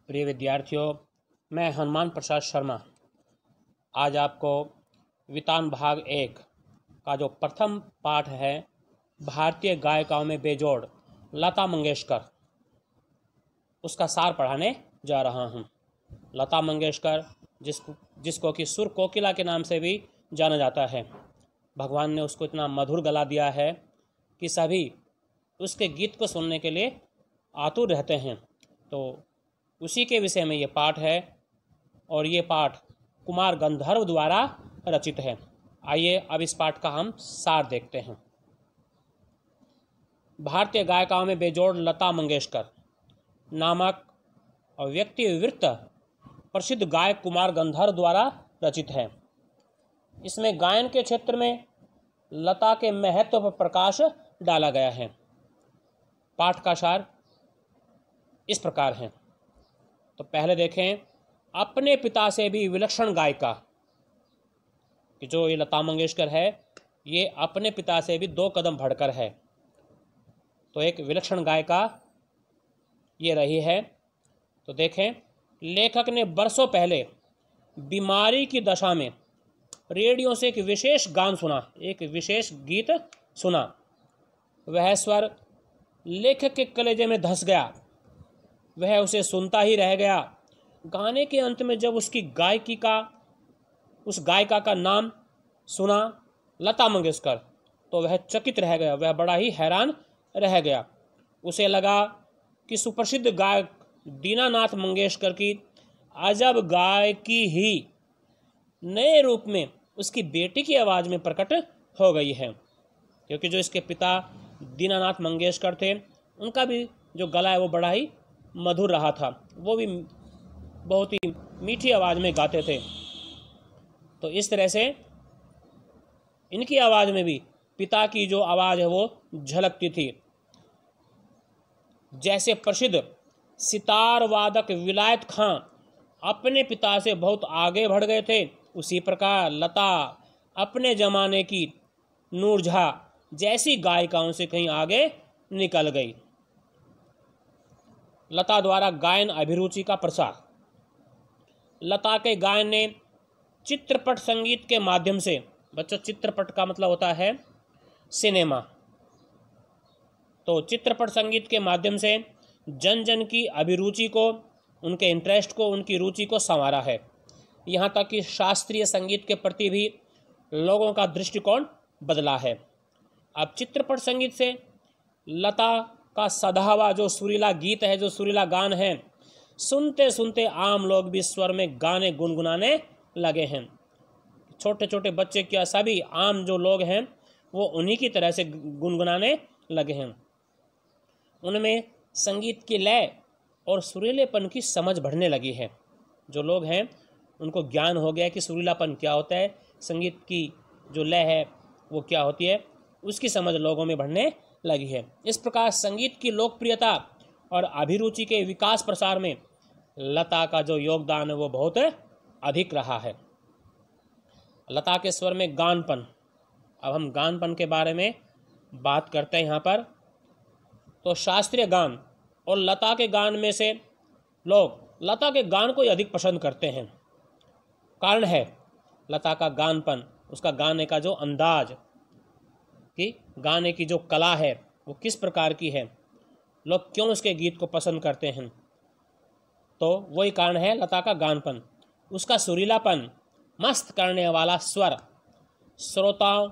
प्रिय विद्यार्थियों, मैं हनुमान प्रसाद शर्मा आज आपको वितान भाग 1 का जो प्रथम पाठ है भारतीय गायिकाओं में बेजोड़ लता मंगेशकर, उसका सार पढ़ाने जा रहा हूँ। लता मंगेशकर जिसको कि सुर कोकिला के नाम से भी जाना जाता है। भगवान ने उसको इतना मधुर गला दिया है कि सभी उसके गीत को सुनने के लिए आतुर रहते हैं। तो उसी के विषय में ये पाठ है और ये पाठ कुमार गंधर्व द्वारा रचित है। आइए अब इस पाठ का हम सार देखते हैं। भारतीय गायिकाओं में बेजोड़ लता मंगेशकर नामक व्यक्तिवृत्त प्रसिद्ध गायक कुमार गंधर्व द्वारा रचित है। इसमें गायन के क्षेत्र में लता के महत्व पर प्रकाश डाला गया है। पाठ का सार इस प्रकार है। तो पहले देखें, अपने पिता से भी विलक्षण गायिका, कि जो ये लता मंगेशकर है ये अपने पिता से भी 2 कदम बढ़कर है। तो एक विलक्षण गायिका ये रही है। तो देखें, लेखक ने बरसों पहले बीमारी की दशा में रेडियो से एक विशेष गान सुना, एक विशेष गीत सुना। वह स्वर लेखक के कलेजे में धंस गया। वह उसे सुनता ही रह गया। गाने के अंत में जब उस गायिका का नाम सुना, लता मंगेशकर, तो वह चकित रह गया। वह बड़ा ही हैरान रह गया। उसे लगा कि सुप्रसिद्ध गायक दीनानाथ मंगेशकर की अजब गायकी ही नए रूप में उसकी बेटी की आवाज़ में प्रकट हो गई है। क्योंकि जो इसके पिता दीनानाथ मंगेशकर थे, उनका भी जो गला है वो बड़ा ही मधुर रहा था। वो भी बहुत ही मीठी आवाज़ में गाते थे। तो इस तरह से इनकी आवाज़ में भी पिता की जो आवाज़ है वो झलकती थी। जैसे प्रसिद्ध सितार वादक विलायत खां अपने पिता से बहुत आगे बढ़ गए थे, उसी प्रकार लता अपने ज़माने की नूरजहां जैसी गायिकाओं से कहीं आगे निकल गई। लता द्वारा गायन अभिरुचि का प्रसार। लता के गायन ने चित्रपट संगीत के माध्यम से, बच्चों चित्रपट का मतलब होता है सिनेमा, तो चित्रपट संगीत के माध्यम से जन जन की अभिरुचि को, उनके इंटरेस्ट को, उनकी रुचि को संवारा है। यहाँ तक कि शास्त्रीय संगीत के प्रति भी लोगों का दृष्टिकोण बदला है। अब चित्रपट संगीत से लता का सधावा जो सुरीला गीत है, जो सुरीला गान है, सुनते सुनते आम लोग भी स्वर में गाने गुनगुनाने लगे हैं। छोटे छोटे बच्चे क्या, सभी आम जो लोग हैं वो उन्हीं की तरह से गुनगुनाने लगे हैं। उनमें संगीत की लय और सुरीलेपन की समझ बढ़ने लगी है। जो लोग हैं उनको ज्ञान हो गया कि सुरीलापन क्या होता है, संगीत की जो लय है वो क्या होती है, उसकी समझ लोगों में बढ़ने लगी है। इस प्रकार संगीत की लोकप्रियता और अभिरुचि के विकास प्रसार में लता का जो योगदान है वो बहुत अधिक रहा है। लता के स्वर में गानपन। अब हम गानपन के बारे में बात करते हैं यहाँ पर। तो शास्त्रीय गान और लता के गान में से लोग लता के गान को ही अधिक पसंद करते हैं। कारण है लता का गानपन, उसका गाने का जो अंदाज, कि गाने की जो कला है वो किस प्रकार की है, लोग क्यों उसके गीत को पसंद करते हैं। तो वही कारण है लता का गानपन। उसका सुरीलापन, मस्त करने वाला स्वर, श्रोताओं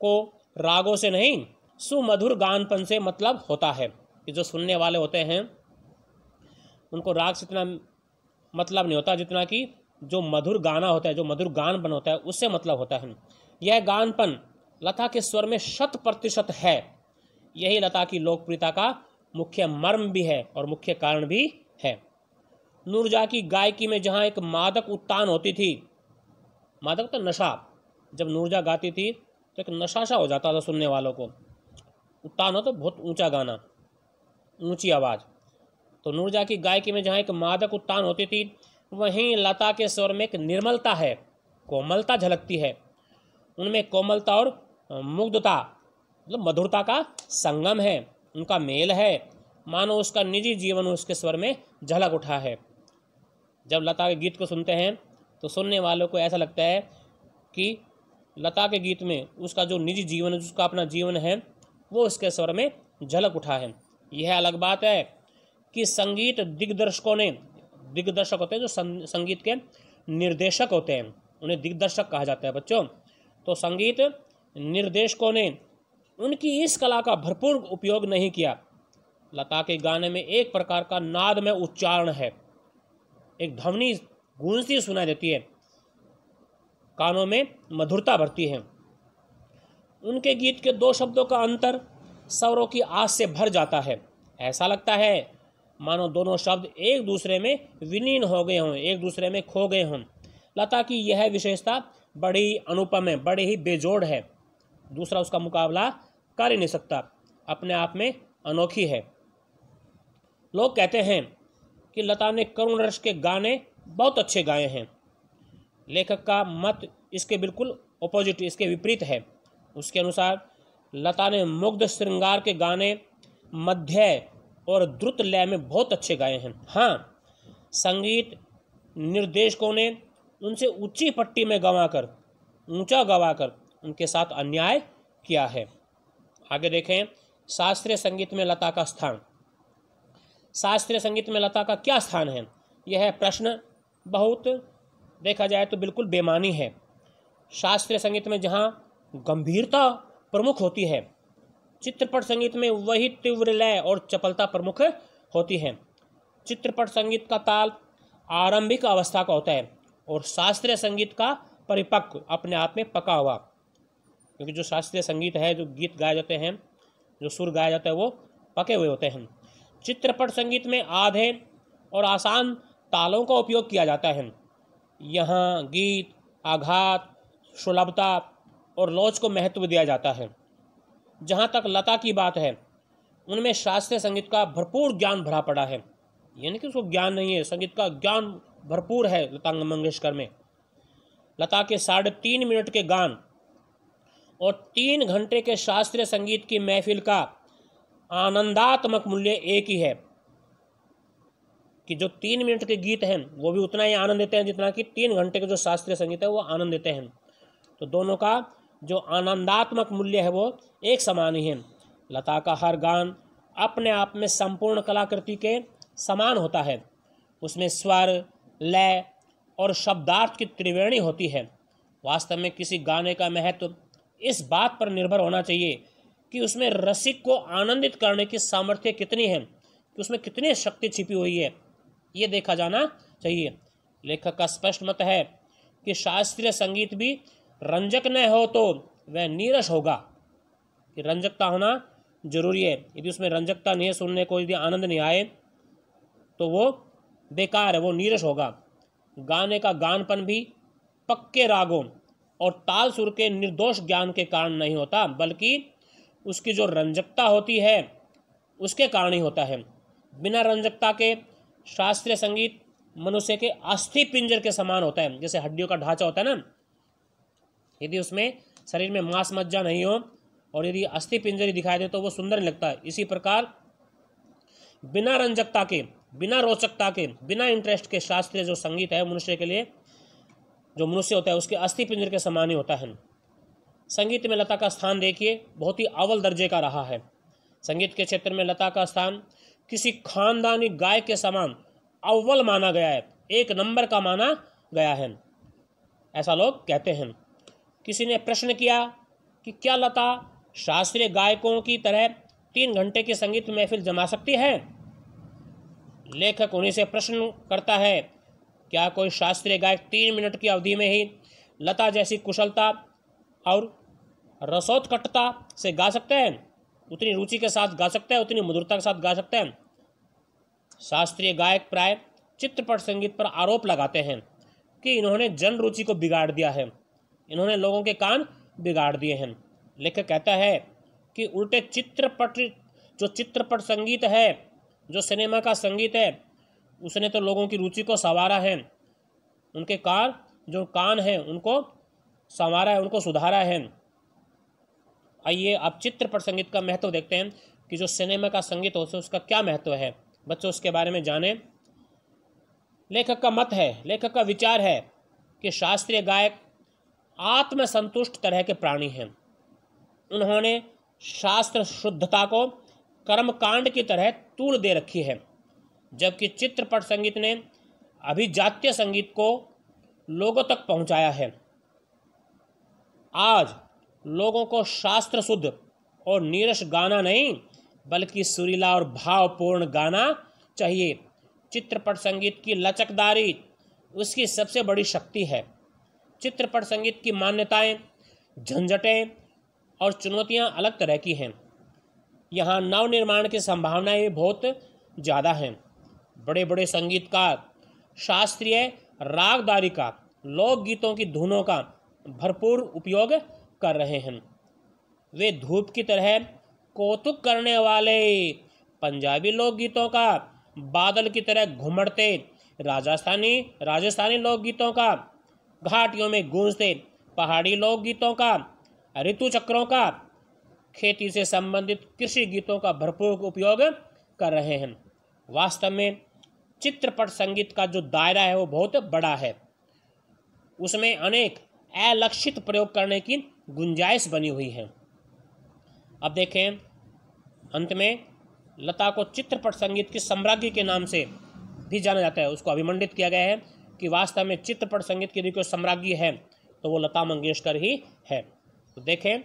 को रागों से नहीं सुमधुर गानपन से मतलब होता है। कि जो सुनने वाले होते हैं उनको राग से इतना मतलब नहीं होता जितना कि जो मधुर गाना होता है, जो मधुर गानपन होता है, उससे मतलब होता है। यह गानपन लता के स्वर में 100% है। यही लता की लोकप्रियता का मुख्य मर्म भी है और मुख्य कारण भी है। नूरजहां की गायकी में जहाँ एक मादक उत्तान होती थी, मादक तो नशा, जब नूरजहां गाती थी तो एक नशा सा हो जाता था सुनने वालों को। उत्तान हो तो बहुत ऊंचा गाना, ऊंची आवाज़। तो नूरजहां की गायकी में जहाँ एक मादक उत्तान होती थी, वहीं लता के स्वर में एक निर्मलता है, कोमलता झलकती है। उनमें कोमलता और मुग्धता मतलब मधुरता का संगम है, उनका मेल है। मानो उसका निजी जीवन उसके स्वर में झलक उठा है। जब लता के गीत को सुनते हैं तो सुनने वालों को ऐसा लगता है कि लता के गीत में उसका जो निजी जीवन है, उसका अपना जीवन है, वो उसके स्वर में झलक उठा है। यह अलग बात है कि संगीत दिग्दर्शकों ने, दिग्दर्शक होते हैं जो संगीत के निर्देशक होते हैं, उन्हें दिग्दर्शक कहा जाता है बच्चों। तो संगीत निर्देशकों ने उनकी इस कला का भरपूर उपयोग नहीं किया। लता के गाने में एक प्रकार का नाद में उच्चारण है, एक ध्वनि गूंजती सुनाई देती है, कानों में मधुरता भरती है। उनके गीत के दो शब्दों का अंतर स्वरों की आस से भर जाता है। ऐसा लगता है मानो दोनों शब्द एक दूसरे में विलीन हो गए हों, एक दूसरे में खो गए हों। लता की यह विशेषता बड़ी अनुपम है, बड़ी ही बेजोड़ है, दूसरा उसका मुकाबला कर ही नहीं सकता, अपने आप में अनोखी है। लोग कहते हैं कि लता ने करुण रस के गाने बहुत अच्छे गाए हैं। लेखक का मत इसके बिल्कुल ऑपोजिट, इसके विपरीत है। उसके अनुसार लता ने मुग्ध श्रृंगार के गाने मध्य और द्रुत लय में बहुत अच्छे गाए हैं। हाँ, संगीत निर्देशकों ने उनसे ऊंची पट्टी में गवाकर, ऊंचा गवाकर उनके साथ अन्याय किया है। आगे देखें शास्त्रीय संगीत में लता का स्थान। शास्त्रीय संगीत में लता का क्या स्थान है? यह प्रश्न बहुत देखा जाए तो बिल्कुल बेमानी है। शास्त्रीय संगीत में जहाँ गंभीरता प्रमुख होती है, चित्रपट संगीत में वही तीव्र लय और चपलता प्रमुख होती है। चित्रपट संगीत का ताल आरंभिक अवस्था का होता है और शास्त्रीय संगीत का परिपक्व, अपने आप में पका हुआ। क्योंकि जो शास्त्रीय संगीत है, जो गीत गाए जाते हैं, जो सुर गाया जाता है, वो पके हुए होते हैं। चित्रपट संगीत में आधे और आसान तालों का उपयोग किया जाता है। यहाँ गीत, आघात, सुलभता और लोच को महत्व दिया जाता है। जहाँ तक लता की बात है, उनमें शास्त्रीय संगीत का भरपूर ज्ञान भरा पड़ा है। यानी कि उसको ज्ञान नहीं है, संगीत का ज्ञान भरपूर है लता मंगेशकर में। लता के 3.5 मिनट के गान और 3 घंटे के शास्त्रीय संगीत की महफिल का आनंदात्मक मूल्य एक ही है कि जो 3 मिनट के गीत हैं वो भी उतना ही आनंद देते हैं जितना कि 3 घंटे के जो शास्त्रीय संगीत है वो आनंद देते हैं। तो दोनों का जो आनंदात्मक मूल्य है वो एक समान ही है। लता का हर गान अपने आप में संपूर्ण कलाकृति के समान होता है। उसमें स्वर, लय और शब्दार्थ की त्रिवेणी होती है। वास्तव में किसी गाने का महत्व इस बात पर निर्भर होना चाहिए कि उसमें रसिक को आनंदित करने की सामर्थ्य कितनी है, कि उसमें कितनी शक्ति छिपी हुई है, ये देखा जाना चाहिए। लेखक का स्पष्ट मत है कि शास्त्रीय संगीत भी रंजक न हो तो वह नीरस होगा, कि रंजकता होना जरूरी है। यदि उसमें रंजकता नहीं है, सुनने को यदि आनंद नहीं आए तो वो बेकार है, वो नीरस होगा। गाने का गानपन भी पक्के रागों और ताल सुर के निर्दोष ज्ञान के कारण नहीं होता, बल्कि उसकी जो रंजकता होती है उसके कारण ही होता है। बिना रंजकता के शास्त्रीय संगीत मनुष्य के अस्थि पिंजर के समान होता है। जैसे हड्डियों का ढांचा होता है ना, यदि उसमें शरीर में मांस मज्जा नहीं हो और यदि अस्थि पिंजर दिखाई दे तो वो सुंदर नहीं लगता है। इसी प्रकार बिना रंजकता के, बिना रोचकता के, बिना इंटरेस्ट के शास्त्रीय जो संगीत है मनुष्य के लिए, जो मनुष्य होता है उसके अस्थि पिंजर के समान ही होता है। संगीत में लता का स्थान देखिए बहुत ही अव्वल दर्जे का रहा है। संगीत के क्षेत्र में लता का स्थान किसी खानदानी गायक के समान अव्वल माना गया है, 1 नंबर का माना गया है, ऐसा लोग कहते हैं। किसी ने प्रश्न किया कि क्या लता शास्त्रीय गायकों की तरह 3 घंटे की संगीत महफिल जमा सकती है? लेखक उन्हीं से प्रश्न करता है, क्या कोई शास्त्रीय गायक 3 मिनट की अवधि में ही लता जैसी कुशलता और रसोत्कटता से गा सकते हैं? उतनी रुचि के साथ गा सकता है, उतनी मधुरता के साथ गा सकते हैं? शास्त्रीय गायक प्राय चित्रपट संगीत पर आरोप लगाते हैं कि इन्होंने जन रुचि को बिगाड़ दिया है, इन्होंने लोगों के कान बिगाड़ दिए हैं। लेखक कहता है कि उल्टे चित्रपट संगीत है, जो सिनेमा का संगीत है, उसने तो लोगों की रुचि को संवारा है, उनके कान हैं उनको संवारा है, उनको सुधारा है। आइए अब चित्रपट संगीत का महत्व देखते हैं। कि जो सिनेमा का संगीत होता है उसका क्या महत्व है, बच्चों उसके बारे में जाने। लेखक का मत है, लेखक का विचार है कि शास्त्रीय गायक आत्मसंतुष्ट तरह के प्राणी हैं। उन्होंने शास्त्र शुद्धता को कर्मकांड की तरह तूल दे रखी है, जबकि चित्रपट संगीत ने अभिजात्य संगीत को लोगों तक पहुंचाया है। आज लोगों को शास्त्र शुद्ध और नीरस गाना नहीं, बल्कि सुरीला और भावपूर्ण गाना चाहिए। चित्रपट संगीत की लचकदारी उसकी सबसे बड़ी शक्ति है। चित्रपट संगीत की मान्यताएं, झंझटें और चुनौतियां अलग तरह की हैं। यहाँ नव निर्माण की संभावनाएं भी बहुत ज़्यादा हैं। बड़े बड़े संगीतकार शास्त्रीय रागदारी का, लोकगीतों की धुनों का भरपूर उपयोग कर रहे हैं। वे धूप की तरह कौतुक करने वाले पंजाबी लोकगीतों का, बादल की तरह घुमड़ते राजस्थानी लोकगीतों का, घाटियों में गूंजते पहाड़ी लोकगीतों का, ऋतु चक्रों का, खेती से संबंधित कृषि गीतों का भरपूर उपयोग कर रहे हैं। वास्तव में चित्रपट संगीत का जो दायरा है वो बहुत बड़ा है। उसमें अनेक अलक्षित प्रयोग करने की गुंजाइश बनी हुई है। अब देखें, अंत में लता को चित्रपट संगीत की सम्राज्ञी के नाम से भी जाना जाता है। उसको अभिमंडित किया गया है कि वास्तव में चित्रपट संगीत की यदि कोई सम्राज्ञी है तो वो लता मंगेशकर ही है। तो देखें,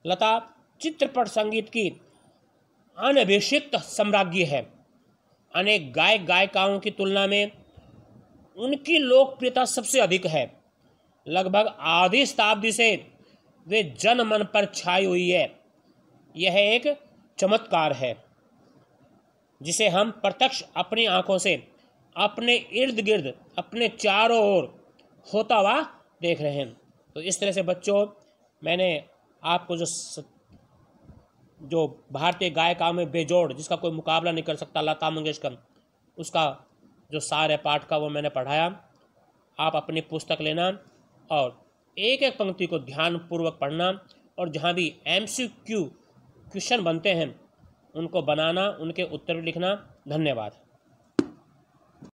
लता चित्रपट संगीत की अनभिषिक्त सम्राज्ञी है। अनेक गायक गायिकाओं की तुलना में उनकी लोकप्रियता सबसे अधिक है। लगभग आधी शताब्दी से वे जन मन पर छाई हुई है। यह एक चमत्कार है जिसे हम प्रत्यक्ष अपनी आंखों से अपने इर्द गिर्द, अपने चारों ओर होता हुआ देख रहे हैं। तो इस तरह से बच्चों, मैंने आपको जो भारतीय गायिकाओं में बेजोड़, जिसका कोई मुकाबला नहीं कर सकता, लता मंगेशकर, उसका जो सार है पाठ का वो मैंने पढ़ाया। आप अपनी पुस्तक लेना और एक एक पंक्ति को ध्यानपूर्वक पढ़ना, और जहाँ भी MCQ क्वेश्चन बनते हैं उनको बनाना, उनके उत्तर लिखना। धन्यवाद।